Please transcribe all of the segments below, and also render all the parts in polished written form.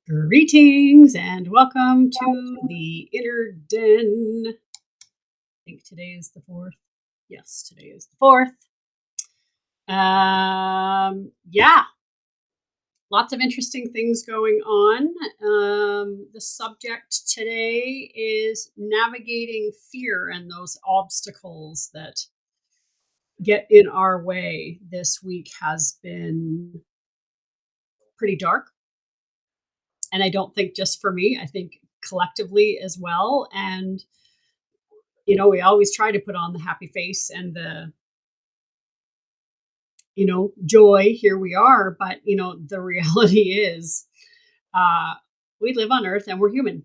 Greetings and welcome to the Inner Den. I think today is the 4th. Yes, today is the 4th. Yeah, lots of interesting things going on. The subject today is navigating fear and those obstacles that get in our way. This week has been pretty dark. And I don't think just for me, I think collectively as well. And we always try to put on the happy face and the, joy. Here we are. But, the reality is uh, we live on earth and we're human.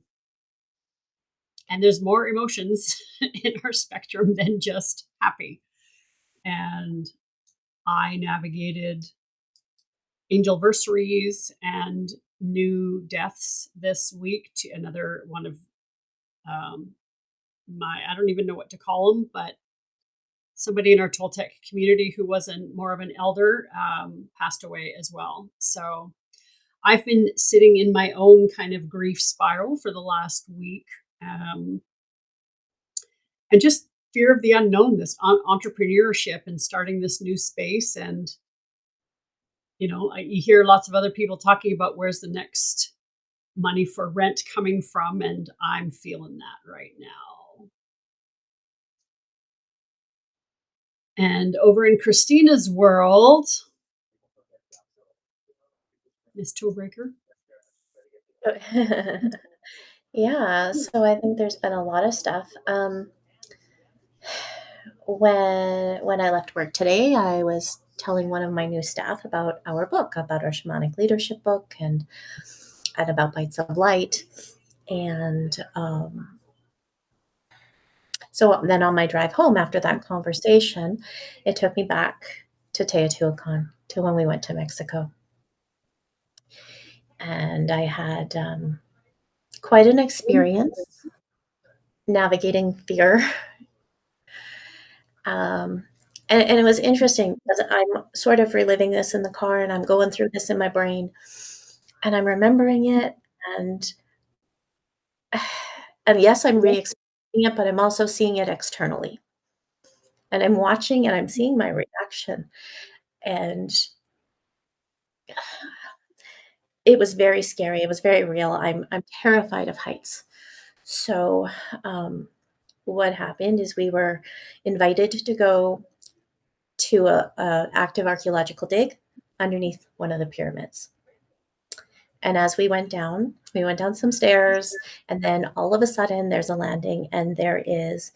And there's more emotions in our spectrum than just happy. And I navigated angelversaries and new deaths this week to another one of um, I don't even know what to call them, but somebody in our Toltec community who wasn't more of an elder passed away as well. So I've been sitting in my own kind of grief spiral for the last week, and just fear of the unknown, this entrepreneurship and starting this new space. And, you hear lots of other people talking about where's the next money for rent coming from. And I'm feeling that right now. And over in Christina's world, Miss Toebreaker. Yeah, so I think there's been a lot of stuff. When I left work today, I was telling one of my new staff about our book, about our shamanic leadership book, and about Bites of Light. And so then on my drive home after that conversation, it took me back to Teotihuacan, to when we went to Mexico. And I had quite an experience navigating fear. And it was interesting because I'm sort of reliving this in the car and I'm going through this in my brain and I'm remembering it and and yes, I'm re-experiencing it, but I'm also seeing it externally. And I'm watching and I'm seeing my reaction. And it was very scary. It was very real. I'm terrified of heights. So what happened is we were invited to go to a active archaeological dig underneath one of the pyramids. And as we went down some stairs, and then all of a sudden there's a landing and there is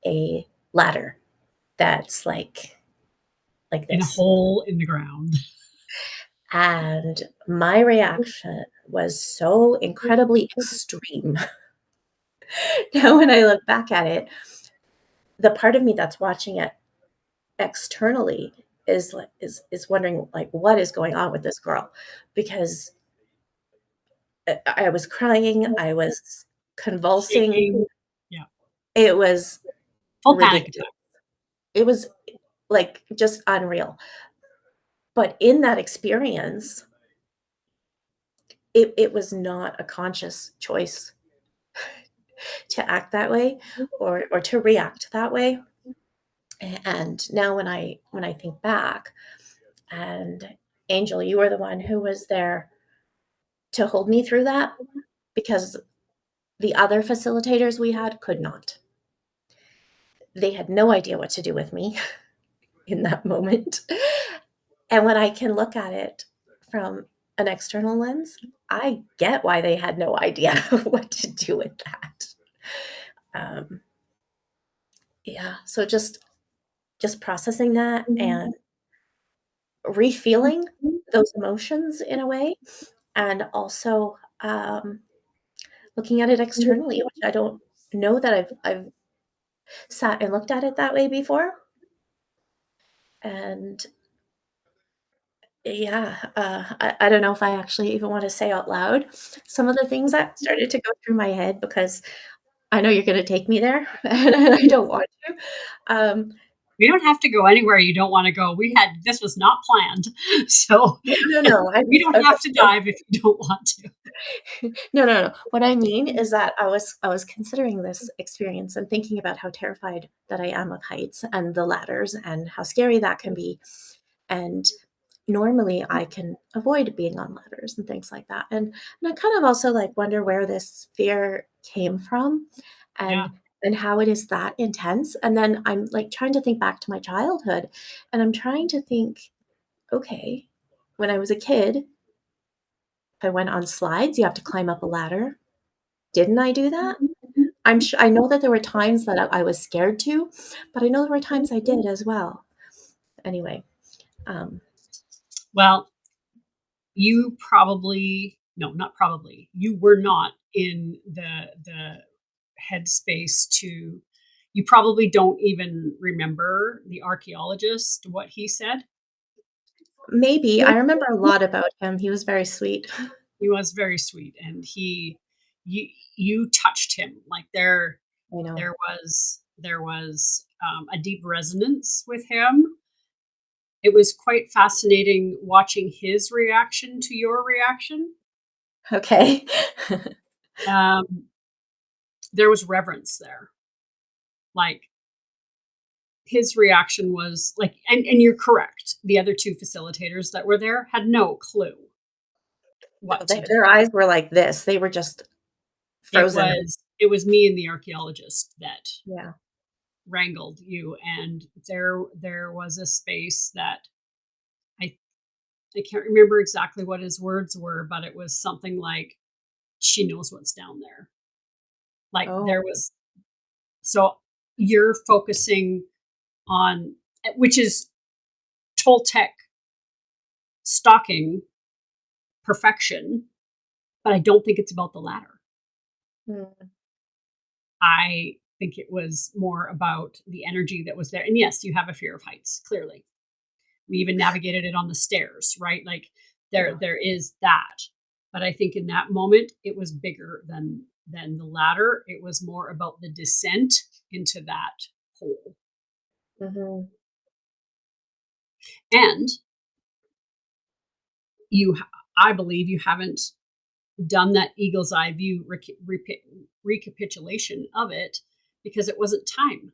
a ladder that's like In a this. hole in the ground. And my reaction was so incredibly extreme. Now, when I look back at it, the part of me that's watching it externally is wondering like what is going on with this girl, because I was crying, I was convulsing. Shaking. Yeah. It was Full panic ridiculous. attack. It was like just unreal. But in that experience, it was not a conscious choice to act that way or to react that way. And now when I think back, and Angel, you were the one who was there to hold me through that because the other facilitators we had could not. They had no idea what to do with me in that moment. And when I can look at it from an external lens, I get why they had no idea what to do with that. Um, yeah, so just processing that and refeeling those emotions in a way, and also looking at it externally, which I don't know that I've sat and looked at it that way before. And yeah, I don't know if I actually even want to say out loud some of the things that started to go through my head because I know you're going to take me there, and I don't want to. Um, We don't have to go anywhere you don't want to go. This was not planned. So no, no, no. we don't have to dive if you don't want to. No, no, no. What I mean is that I was considering this experience and thinking about how terrified that I am of heights and the ladders and how scary that can be. And normally I can avoid being on ladders and things like that. And I kind of also like wonder where this fear came from Yeah, and how it is that intense. And then I'm like trying to think back to my childhood and I'm trying to think, okay, when I was a kid, if I went on slides, you have to climb up a ladder. Didn't I do that? I know that there were times that I was scared to, but I know there were times I did as well. Anyway, um, well, you probably, no, not probably, you were not in the headspace to, you probably don't even remember the archaeologist, what he said. maybe I remember a lot about him. He was very sweet. He was very sweet, and you you touched him, like, I know. there was a deep resonance with him. It was quite fascinating watching his reaction to your reaction. Okay. Um, there was reverence there. Like, his reaction was like, and you're correct. The other 2 facilitators that were there had no clue No, what to they do. their eyes were like this. They were just frozen. It was me and the archaeologist that Yeah. wrangled you, and there was a space that I I can't remember exactly what his words were, but it was something like, "She knows what's down there." Like, Oh. there was, so you're focusing on, which is Toltec stalking perfection, but I don't think it's about the latter. Mm, I think it was more about the energy that was there. And yes, you have a fear of heights, clearly. We even navigated it on the stairs, right? Like, yeah. there is that. But I think in that moment it was bigger than the ladder. It was more about the descent into that hole. Mhm. And I believe you haven't done that eagle's eye view recapitulation of it because it wasn't time.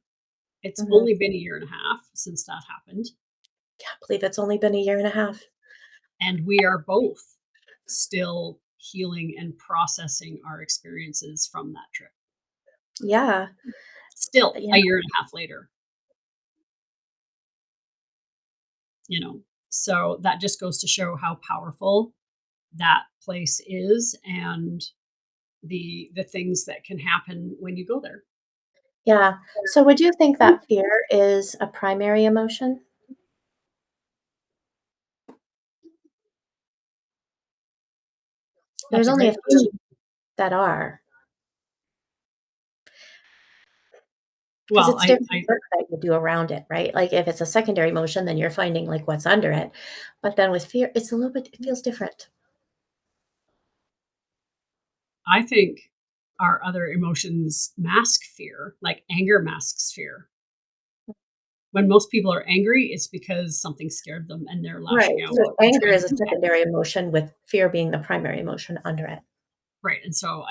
It's Mhm. only been a year and a half since that happened, Can't believe it's only been a year and a half. and we are both still healing and processing our experiences from that trip. Yeah. Still Yeah. a year and a half later, you know? So that just goes to show how powerful that place is, and the things that can happen when you go there. Yeah. So would you think that fear is a primary emotion? There's That's a only a great few question. that are, because Well, it's different work that you do around it, right? Like, if it's a secondary emotion, then you're finding, like, what's under it. But then with fear, it's a little bit it feels different. I think our other emotions mask fear, like anger masks fear. When most people are angry, it's because something scared them and they're Right. lashing out So and anger trying is to a protect. secondary emotion with fear being the primary emotion under it. Right. And so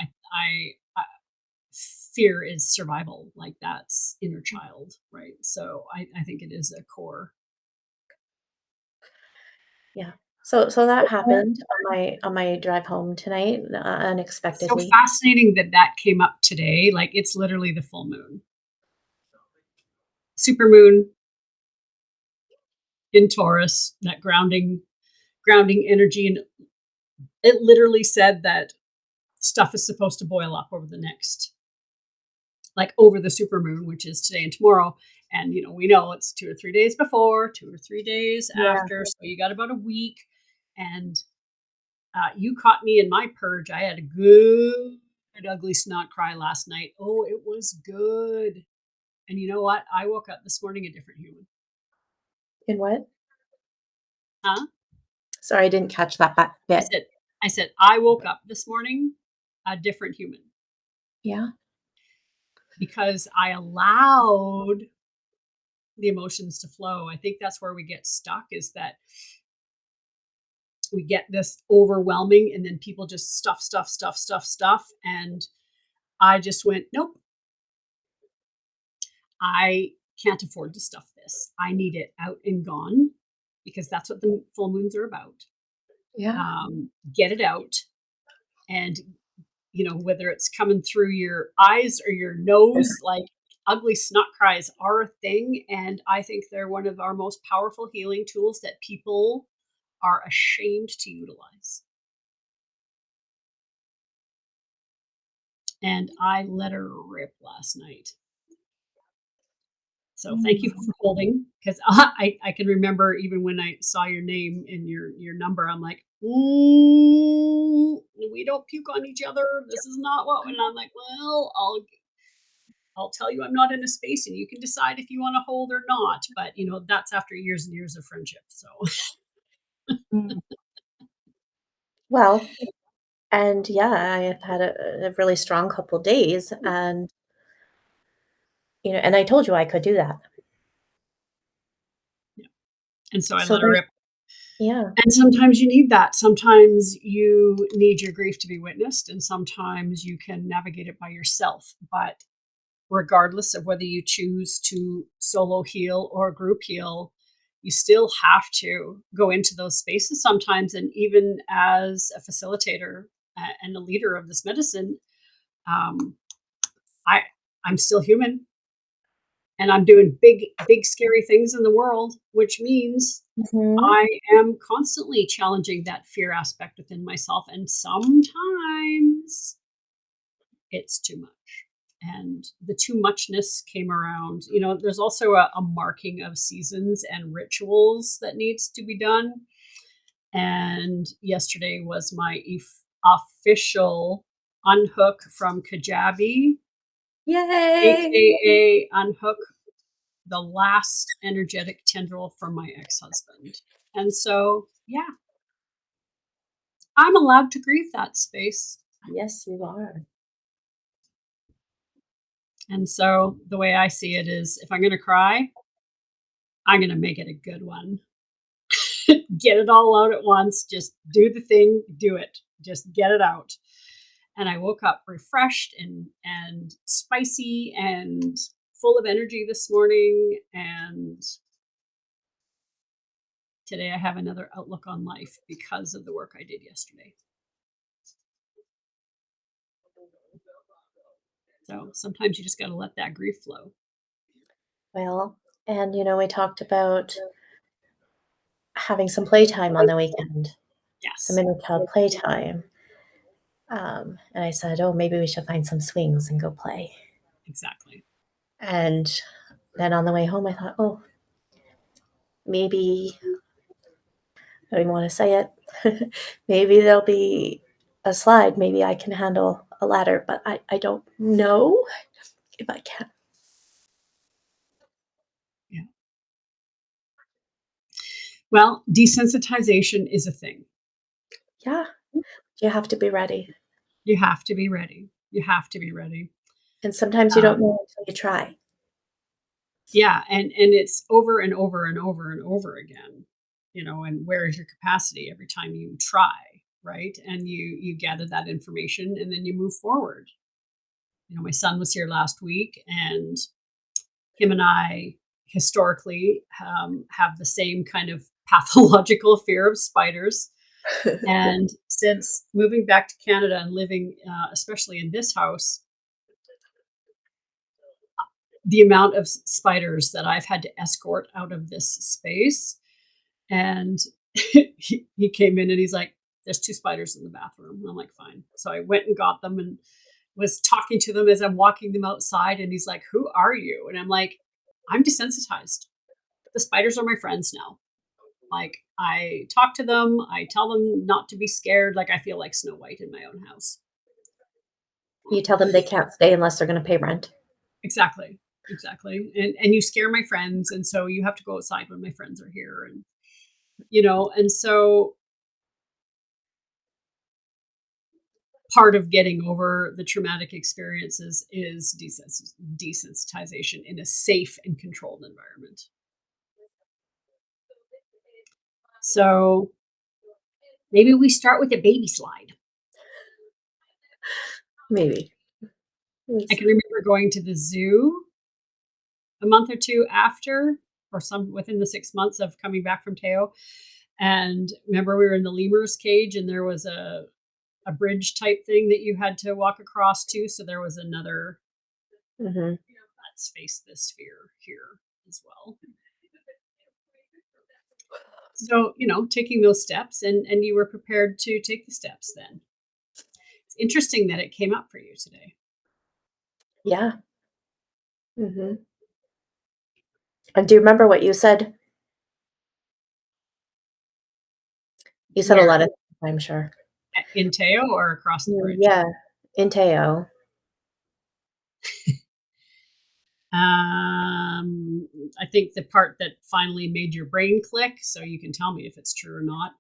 fear is survival. Like, that's inner child. Right. So I think it is a core. Yeah. So that happened on my drive home tonight, It's so unexpectedly. fascinating that that came up today. Like, it's literally the full moon, super moon in Taurus, that grounding energy. And it literally said that stuff is supposed to boil up over the next, like, over the supermoon, which is today and tomorrow. And we know it's 2 or 3 days before, 2 or 3 days Yeah. after, so you got about a week. And you caught me in my purge. I had a good ugly snot cry last night. Oh, it was good. And you know what? I woke up this morning a different human. In what? Huh? Sorry, I didn't catch that I bit. said, I woke up this morning a different human Yeah. because I allowed the emotions to flow. I think that's where we get stuck, is that We get this overwhelming, and then people just stuff, stuff, stuff, stuff, stuff. And I just went, nope, I can't afford to stuff this. I need it out and gone because that's what the full moons are about. Yeah. Get it out. And, whether it's coming through your eyes or your nose, like ugly snot cries are a thing. And I think they're one of our most powerful healing tools that people are ashamed to utilize. And I let her rip last night. So thank you Mm. for holding, because I can remember even when I saw your name and your number, I'm like, ooh, we don't puke on each other. This is not what. And I'm like, well, I'll tell you I'm not in a space, and you can decide if you want to hold or not. But that's after years and years of friendship. So Mm. Well, and yeah, I have had a really strong couple days, and and I told you I could do that. yeah. And so I So let her there's rip. yeah. And sometimes you need that. Sometimes you need your grief to be witnessed, and sometimes you can navigate it by yourself. But regardless of whether you choose to solo heal or group heal, you still have to go into those spaces sometimes. And even as a facilitator and a leader of this medicine, um, I I'm still human, and I'm doing big, big, scary things in the world, which means Mhm. I am constantly challenging that fear aspect within myself, and sometimes it's too much. And the too muchness came around. There's also a marking of seasons and rituals that needs to be done. And yesterday was my official unhook from Kajabi, Yay! aka unhook the last energetic tendril from my ex-husband. And so, yeah, I'm allowed to grieve that space. Yes, you are. And so the way I see it is, if I'm going to cry, I'm going to make it a good one. Get it all out at once. Just do the thing, do it. Just get it out. And I woke up refreshed and spicy and full of energy this morning. And today I have another outlook on life because of the work I did yesterday. So sometimes you just got to let that grief flow. Well, and we talked about having some playtime on the weekend, some Yes, inner child playtime. And I said, "Oh, maybe we should find some swings and go play." exactly. And then on the way home, I thought, "Oh, maybe I don't even want to say it. Maybe there'll be a slide. Maybe I can handle a ladder, but I don't know if I can." Yeah. Well, desensitization is a thing. Yeah, you have to be ready. You have to be ready. You have to be ready. And sometimes you don't Um, know until you try. yeah, and it's over and over and over and over again. And where is your capacity every time you try, right? And you gather that information, and then you move forward. My son was here last week, and him and I historically have the same kind of pathological fear of spiders. And since moving back to Canada and living, especially in this house, the amount of spiders that I've had to escort out of this space. And he came in and he's like, "There's two spiders in the bathroom." And I'm like, "Fine." So I went and got them and was talking to them as I'm walking them outside. And he's like, "Who are you?" And I'm like, "I'm desensitized. The spiders are my friends now." Like, I talk to them, I tell them not to be scared. Like, I feel like Snow White in my own house. You tell them they can't stay unless they're gonna pay rent. Exactly. Exactly. And you scare my friends. And so you have to go outside when my friends are here. And so part of getting over the traumatic experiences is desensitization in a safe and controlled environment. So Maybe we start with a baby slide. Maybe. I It's can remember going to the zoo a month or 2 after, or some within the 6 months of coming back from Teo, and remember we were in the lemur's cage and there was a bridge type thing that you had to walk across too, so there was another mhm. "Let's face this fear" here as well. So, taking those steps and you were prepared to take the steps then. It's interesting that it came up for you today. Yeah. Mhm. And do you remember what you said? You said a Where? lot of I'm sure. In Teo or across the bridge? Yeah, in Teo. I think the part that finally made your brain click, so you can tell me if it's true or not,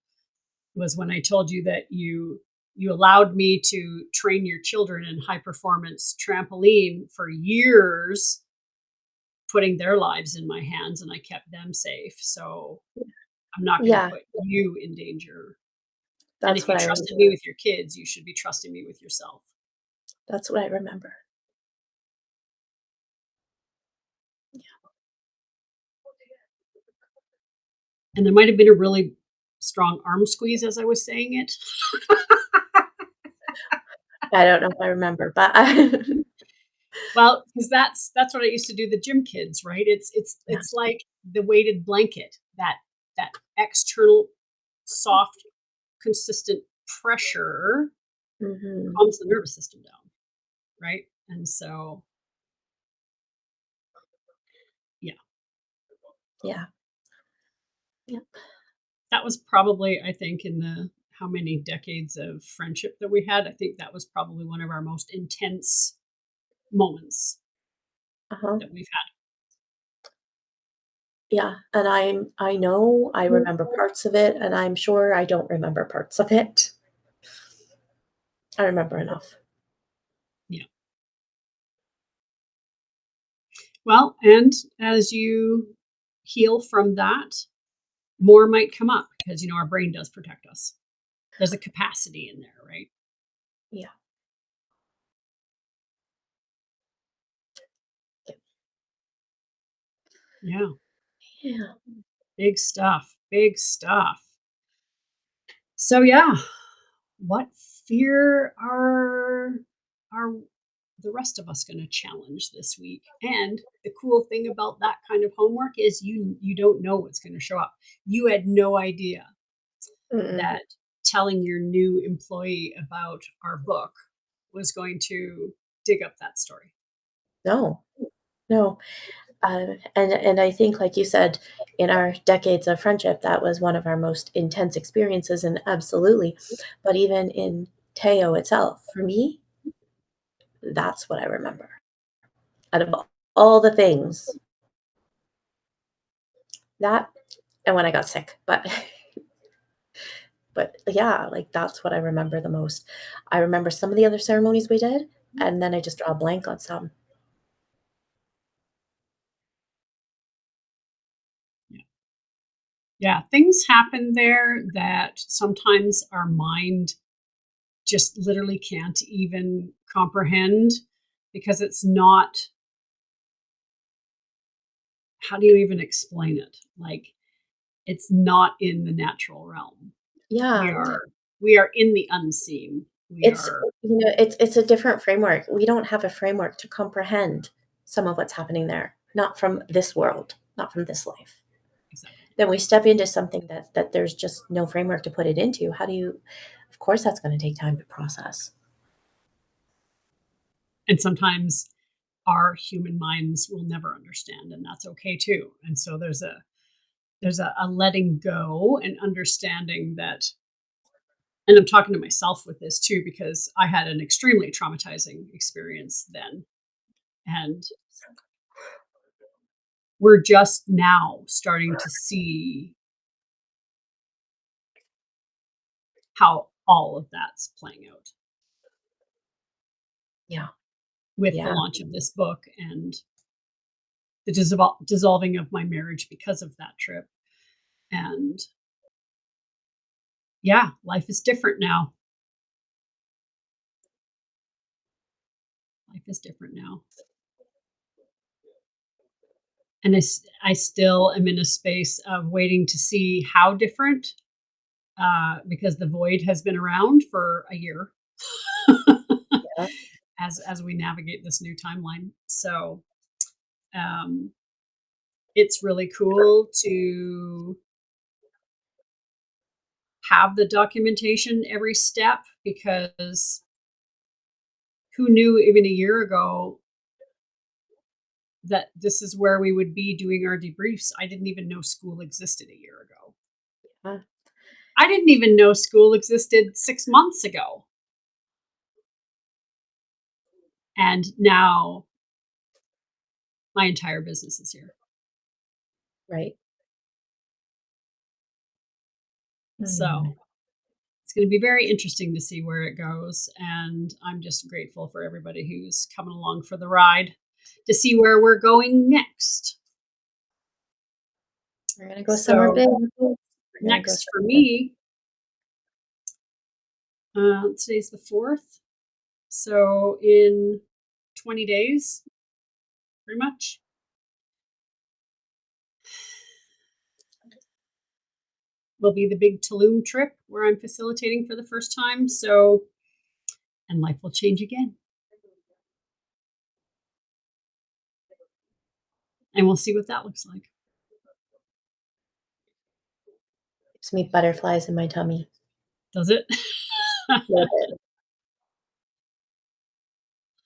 was when I told you that you allowed me to train your children in high performance trampoline for years, putting their lives in my hands, and I kept them safe. So I'm not going to Yeah, put you in danger. And that's if you what I trusted me remember. with your kids, you should be trusting me with yourself. That's what I remember. And there might have been a really strong arm squeeze as I was saying it. I don't know if I remember, but I Well, because that's what I used to do the gym kids, right? Yeah, It's like the weighted blanket, that external soft, consistent pressure mhm. calms the nervous system down, right? And so, yeah, Yeah, yeah, that was probably, I think, in the how many decades of friendship that we had, I think that was probably one of our most intense moments uh-huh. that we've had. Yeah, and I know I remember parts of it, and I'm sure I don't remember parts of it. I remember enough. Yeah. Well, and as you heal from that, more might come up because our brain does protect us. There's a capacity in there, right? Yeah, yeah, Yeah. yeah, Big stuff. Big stuff. So yeah, what fear are the rest of us going to challenge this week? And the cool thing about that kind of homework is you don't know what's going to show up. You had no idea mm-mm. that telling your new employee about our book was going to dig up that story. No, no, and I think, like you said, in our decades of friendship, that was one of our most intense experiences, and absolutely, but even in Teo itself, for me, that's what I remember. Out of all the things, that and when I got sick, but but yeah, like, that's what I remember the most. I remember some of the other ceremonies we did, and then I just draw a blank on some. Yeah. Yeah, things happen there that sometimes our mind just literally can't even comprehend because it's not, how do you even explain it? Like, it's not in the natural realm. We Yeah, are we are in the unseen. We it's are it's a different framework. We don't have a framework to comprehend some of what's happening there, not from this world, not from this life. exactly. Then we step into something that there's just no framework to put it into. How do you Of course, that's gonna take time to process. And sometimes our human minds will never understand, and that's okay too. And so there's a letting go and understanding that, and I'm talking to myself with this too because I had an extremely traumatizing experience then, and we're just now starting to see how all of that's playing out Yeah, with the yeah, launch of this book and the dissolving of my marriage because of that trip. And Yeah, life is different now. Life is different now. And I still am in a space of waiting to see how different, because the void has been around for a year Yeah, as we navigate this new timeline. So um, it's really cool to have the documentation every step, because who knew even a year ago that this is where we would be doing our debriefs? I didn't even know school existed a year ago. yeah, I didn't even know school existed 6 months ago. And now my entire business is here. right. So Mm. it's going to be very interesting to see where it goes. And I'm just grateful for everybody who's coming along for the ride to see where we're going next. We're gonna go somewhere So big. We're gonna go next for somewhere big. me, today's the 4th. So in 20 days, pretty much, will be the big Tulum trip where I'm facilitating for the first time. So, and life will change again. And we'll see what that looks like. Gives me butterflies in my tummy. Does it? Love it.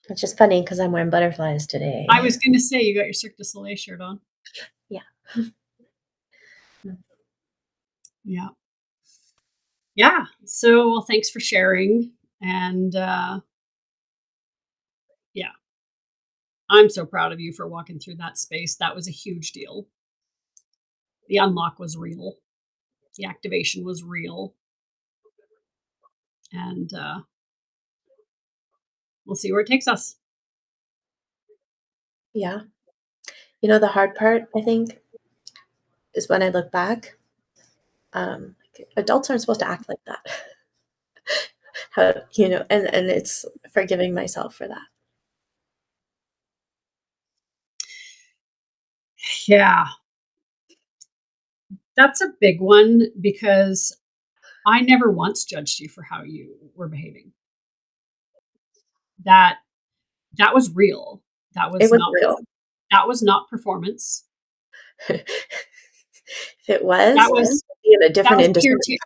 It's just funny because 'cause I'm wearing butterflies I today. was going to say, you got your Cirque du Soleil shirt on. Yeah. Mm. Yeah. Yeah. So, well, thanks for sharing. And yeah, I'm so proud of you for walking through that space. That was a huge deal. The unlock was real, the activation was real. And we'll see where it takes us. Yeah. You know, the hard part, I think, is when I look back, like, adults aren't supposed to act like that. How and it's forgiving myself for that. Yeah. That's a big one because I never once judged you for how you were behaving. That that was real. That It was was not real. that was not performance. If it That was, was I'd be in a that different was industry.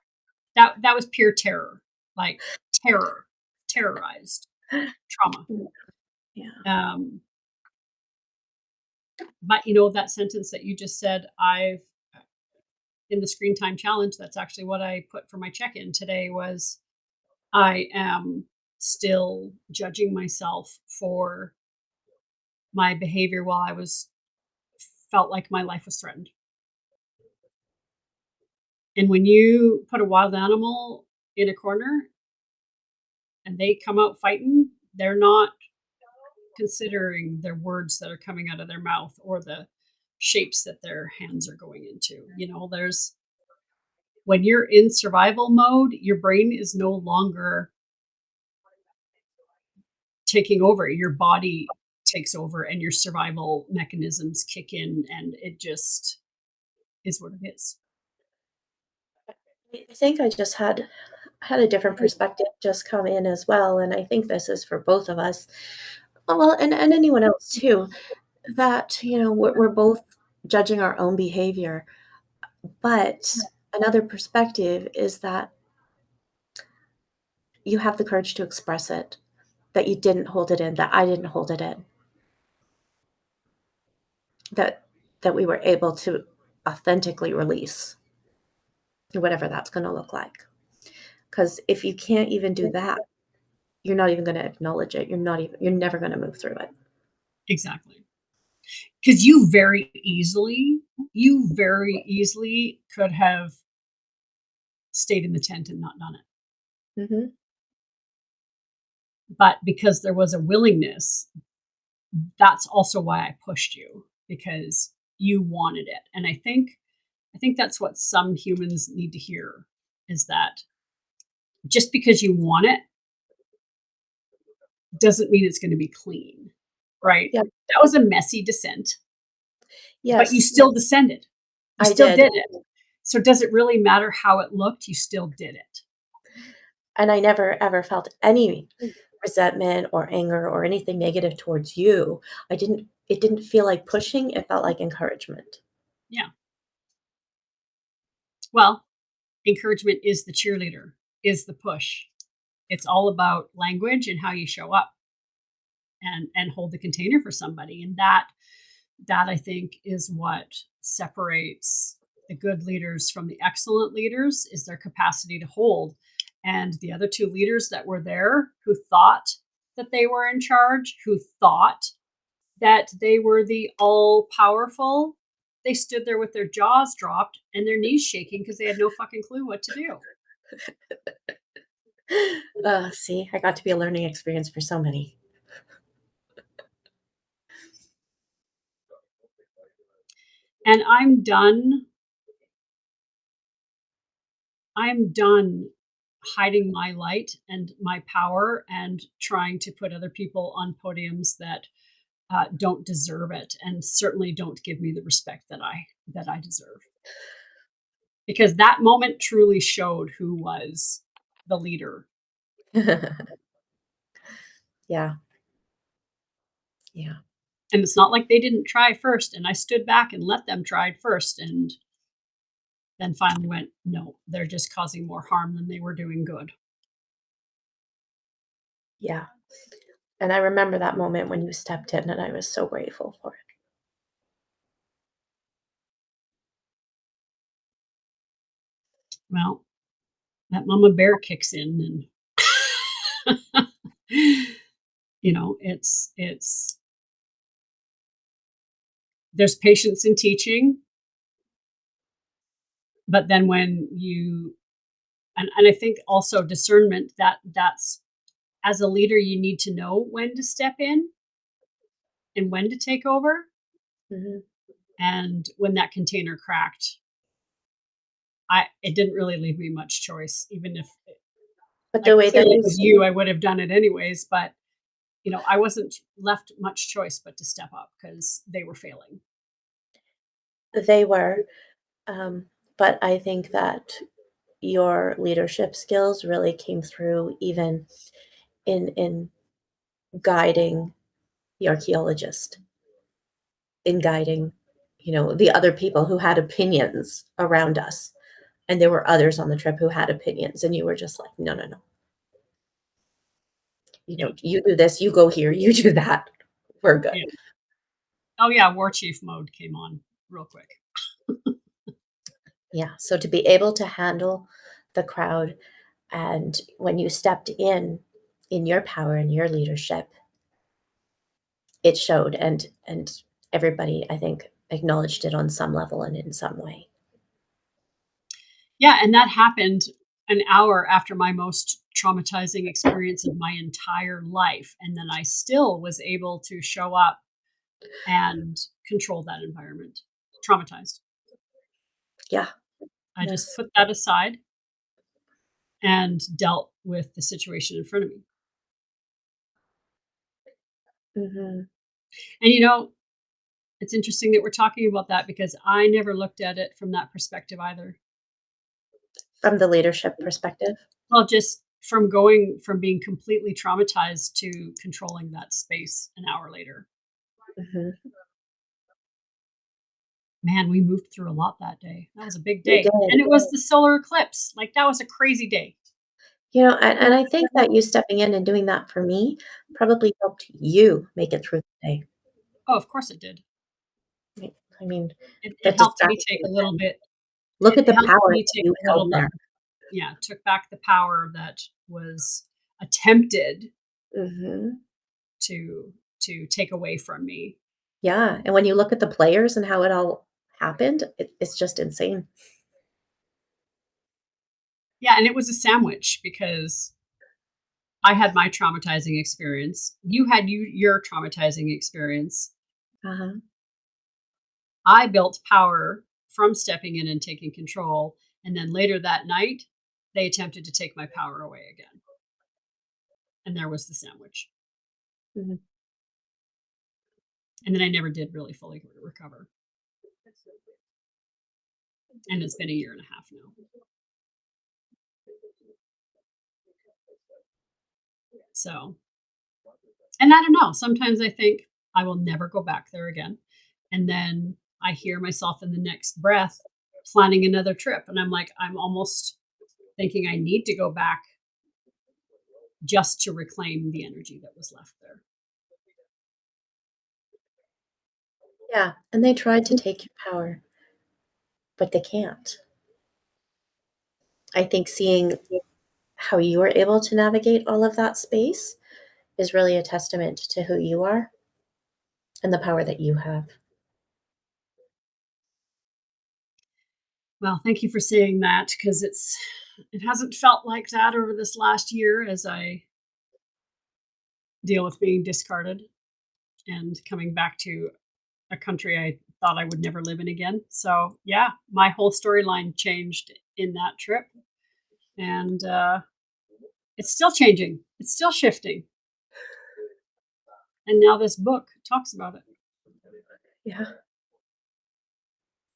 that was pure terror. Like terror, terrorized trauma. Mm, yeah. Um, but that sentence that you just said, I've in the screen time challenge, that's actually what I put for my check-in today was I am still judging myself for my behavior while I was felt like my life was threatened. And when you put a wild animal in a corner and they come out fighting, they're not considering their words that are coming out of their mouth or the shapes that their hands are going into. There's when you're in survival mode, your brain is no longer taking over. Your body takes over and your survival mechanisms kick in, and it just is what it is. I think I just had a different perspective just come in as well, and I think this is for both of us. Well, and anyone else too, that, we're both judging our own behavior, but another perspective is that you have the courage to express it, that you didn't hold it in, that I didn't hold it in, that we were able to authentically release whatever that's gonna look like. Because if you can't even do that, you're not even gonna acknowledge it. You're never gonna move through it. Exactly. Because you very easily could have stayed in the tent and not done it. Mhm. But because there was a willingness, that's also why I pushed you, because you wanted it. And I think that's what some humans need to hear is that just because you want it doesn't mean it's going to be clean, right? Yep. That was a messy descent, but you Yes, still descended. You I still did. did it. So does it really matter how it looked? You still did it. And I never ever felt any resentment or anger or anything negative towards you. It didn't feel like pushing, it felt like encouragement. Yeah. Well, encouragement is the cheerleader, is the push. It's all about language and how you show up and hold the container for somebody. And that I think is what separates the good leaders from the excellent leaders is their capacity to hold. And the other two leaders that were there who thought that they were in charge, who thought that they were the all powerful, they stood there with their jaws dropped and their knees shaking because they had no fucking clue what to do. See, I got to be a learning experience for so many. And I'm done hiding my light and my power and trying to put other people on podiums that don't deserve it and certainly don't give me the respect that I deserve. Because that moment truly showed who was the leader. Yeah, yeah, And it's not like they didn't try first and I stood back and let them try first and then finally went, no, they're just causing more harm than they were doing good. yeah. And I remember that moment when you stepped in, and I was so grateful for it. Well, that mama bear kicks in and it's there's patience in teaching, but then when you and I think also discernment that's as a leader you need to know when to step in and when to take over. Mhm. And when that container cracked, I it didn't really leave me much choice, even if But the like way that clearly you it was you, I would have done it anyways, but I wasn't left much choice but to step up because they were failing. they were, um, but I think that your leadership skills really came through even in guiding the archaeologist, in guiding, the other people who had opinions around us. And there were others on the trip who had opinions, and you were just like, "No, no, no. Yeah, You do this, you go here, you do that. We're good." yeah. Oh, yeah, war chief mode came on real quick. Yeah, so to be able to handle the crowd, and when you stepped in your power and your leadership, it showed, and everybody, I think, acknowledged it on some level and in some way. Yeah, and that happened an hour after my most traumatizing experience of my entire life, and then I still was able to show up and control that environment. Traumatized. Yeah, I just yes. put that aside and dealt with the situation in front of me. Mhm. And, it's interesting that we're talking about that because I never looked at it from that perspective either. From the leadership perspective. Well, just from going from being completely traumatized to controlling that space an hour later. Mhm. Man, we moved through a lot that day. That was a big We day. did. And it was the solar eclipse. Like, that was a crazy day. And I think that you stepping in and doing that for me probably helped you make it through the day. Oh, of course it did. Right? I mean, the It helped me distraction take a little bit look it at the helped power me that take you a little held bit there. yeah, took back the power that was attempted Mhm. to take away from me. Yeah, and when you look at the players and how it all happened, it's just insane. Yeah, and it was a sandwich because I had my traumatizing experience. You had your traumatizing experience. Uh-huh. I built power from stepping in and taking control, and then later that night, they attempted to take my power away again. And there was the sandwich. Mhm. And then I never did really fully recover. And it's been a year and a half now. So, and I don't know, sometimes I think I will never go back there again. And then I hear myself in the next breath planning another trip. And I'm like, I'm almost thinking I need to go back just to reclaim the energy that was left there. Yeah, and they tried to take your power, but they can't. I think seeing how you were able to navigate all of that space is really a testament to who you are and the power that you have. Well, thank you for saying that because it hasn't felt like that over this last year as I deal with being discarded and coming back to a country I thought I would never live in again. So, yeah, my whole storyline changed in that trip. And it's still changing, it's still shifting. And now this book talks about it. Yeah,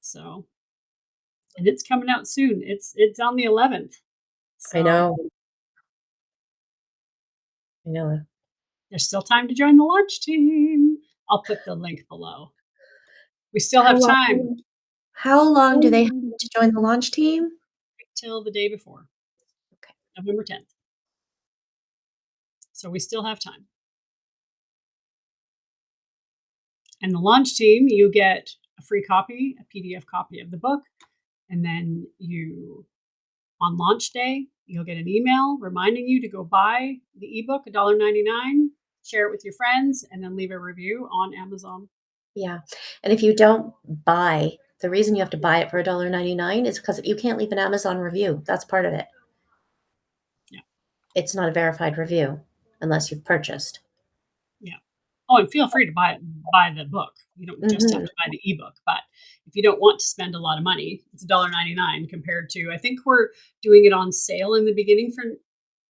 So, and it's coming out soon. It's on the 11th. I So, know. I know. there's still time to join the launch team. I'll put the link below. We still How have time long how long do they have to join the launch team? till the day before, Okay. November 10th. So we still have time. And the launch team, you get a free copy, a PDF copy of the book, and then on launch day, you'll get an email reminding you to go buy the ebook, $1.99, share it with your friends, and then leave a review on Amazon. Yeah, and if you don't buy the reason you have to buy it for $1.99 is because if you can't leave an Amazon review, that's part of it. Yeah. It's not a verified review unless you've purchased. Yeah. Oh, and feel free to buy the book. You don't just have Mhm. to buy the ebook, but if you don't want to spend a lot of money, it's $1.99 compared to I think we're doing it on sale in the beginning for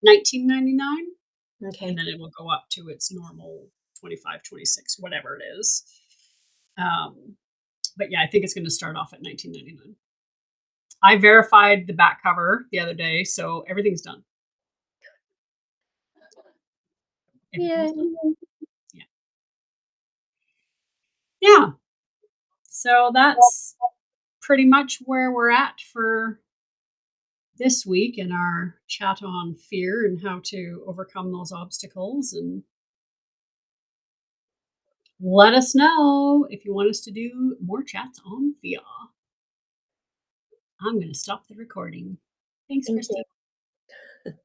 19.99, and Okay. then it will go up to its normal 25, 26, whatever it is. Um, but yeah, I think it's going to start off at 19.99. I verified the back cover the other day, so everything's done. Yeah. Everything's done. Yeah. Yeah. So that's pretty much where we're at for this week in our chat on fear and how to overcome those obstacles. And let us know if you want us to do more chats on fear. I'm going to stop the recording. Thanks, Thank you. Christy.